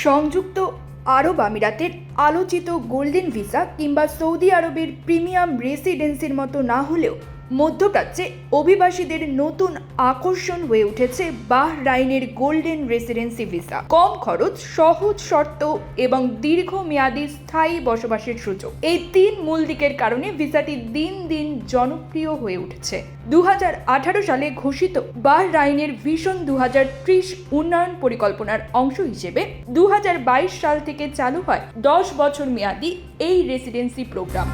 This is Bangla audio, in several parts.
সংযুক্ত আরব আমিরাতের আলোচিত গোল্ডেন ভিসা কিংবা সৌদি আরবের প্রিমিয়াম রেসিডেন্সির মতো না হলেও মধ্যপ্রাচ্যে অভিবাসীদের নতুন আকর্ষণ হয়ে উঠেছে বাহরাইনের গোল্ডেন রেসিডেন্সি ভিসা। কম খরচ, সহজ শর্ত এবং দীর্ঘমেয়াদী স্থায়ী বসবাসের সুযোগ, এই তিন মূল দিকের কারণে ভিসাটি দিন দিন জনপ্রিয় হয়ে উঠেছে। 2018 সালে ঘোষিত বাহরাইনের ভিশন 2030 উন্নয়ন পরিকল্পনার অংশ হিসেবে 2022 সাল থেকে চালু হয় 10 বছর মেয়াদী এই রেসিডেন্সি প্রোগ্রাম।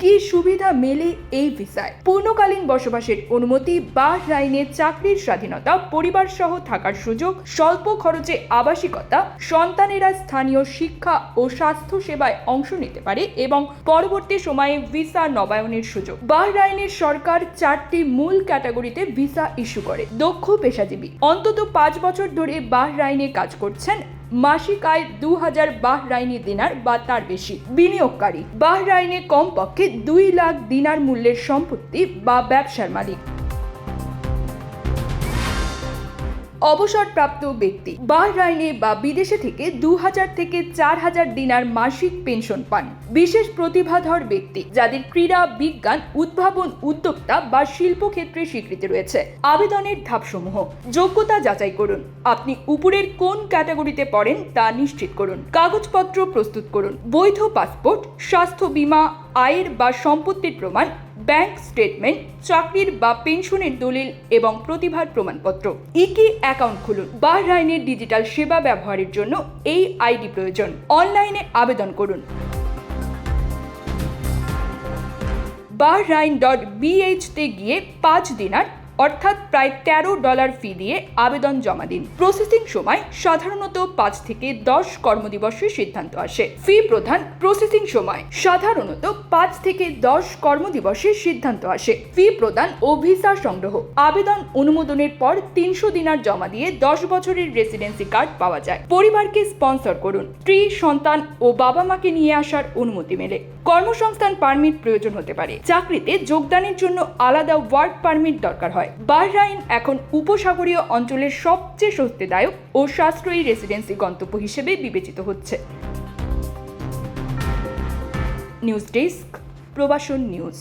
কি সুবিধা মেলে এই ভিসায়? পূর্ণকালীন বসবাসের অনুমতি, বাহরাইনে চাকরির স্বাধীনতা, পরিবার সহ থাকার সুযোগ, স্বল্প খরচে আবাসিকতা, সন্তানেরা স্থানীয় শিক্ষা ও স্বাস্থ্য সেবায় অংশ নিতে পারে এবং পরবর্তী সময়ে ভিসা নবায়নের সুযোগ। বাহরাইনের সরকার 4টি মূল ক্যাটাগরিতে ভিসা ইস্যু করে। দক্ষ পেশাজীবী, অন্তত 5 বছর ধরে বাহরাইনে কাজ করছেন, মাসিক আয় 2000 বাহরাইনি দিনার বা তার বেশি। বিনিয়োগকারী, বাহরাইনে কমপক্ষে 2 লাখ দিনার মূল্যের সম্পত্তি বা ব্যবসার মালিক। অবসরপ্রাপ্ত ব্যক্তি, বাহরাইনে বা বিদেশে থেকে 2000 থেকে 4000 দিনার মাসিক পেনশন পান। বিশেষ প্রতিভাধর ব্যক্তি, যাদের ক্রীড়া, বিজ্ঞান, উদ্ভাবন, উদ্যোক্তা বা শিল্পক্ষেত্রে স্বীকৃতি রয়েছে। আবেদনের ধাপসমূহ: যোগ্যতা যাচাই করুন, আপনি উপরের কোন ক্যাটাগরিতে পড়েন তা নিশ্চিত করুন। কাগজপত্র প্রস্তুত করুন, বৈধ পাসপোর্ট, স্বাস্থ্য বীমা, আয়ের বা সম্পত্তির প্রমাণ, ব্যাংক স্টেটমেন্ট, চাকরির বা পেনশনের দলিল এবং প্রতিভার প্রমাণপত্র। ইকি অ্যাকাউন্ট খুলুন, বাহরাইনের ডিজিটাল সেবা ব্যবহারের জন্য এই আইডি প্রয়োজন। অনলাইনে আবেদন করুন। bahrain.bh তে গিয়ে 5 দিনার অর্থাৎ প্রায় $13 ফি দিয়ে আবেদন জমা দিন। প্রসেসিং সময় সাধারণত 5 থেকে 10 কর্মদিবসের সিদ্ধান্ত আসে। ফি প্রদান, প্রসেসিং সময় সাধারণত 5 থেকে 10 কর্মদিবসের সিদ্ধান্ত আসে। ফি প্রদান ও ভিসা সংগ্রহ: আবেদন অনুমোদনের পর 300 দিনার জমা দিয়ে 10 বছরের রেসিডেন্সি কার্ড পাওয়া যায়। পরিবারকে স্পন্সর করুন, স্ত্রী, সন্তান ও বাবা মাকে নিয়ে আসার অনুমতি মেলে। কর্মসংস্থান পারমিট প্রয়োজন হতে পারে। চাকরিতে যোগদানের জন্য আলাদা ওয়ার্ক পারমিট দরকার হয়। বাহরাইন এখন উপসাগরীয় অঞ্চলের সবচেয়ে স্বস্তিদায়ক ও সাশ্রয়ী রেসিডেন্সি গন্তব্য হিসেবে বিবেচিত হচ্ছে। News desk, Probashon news.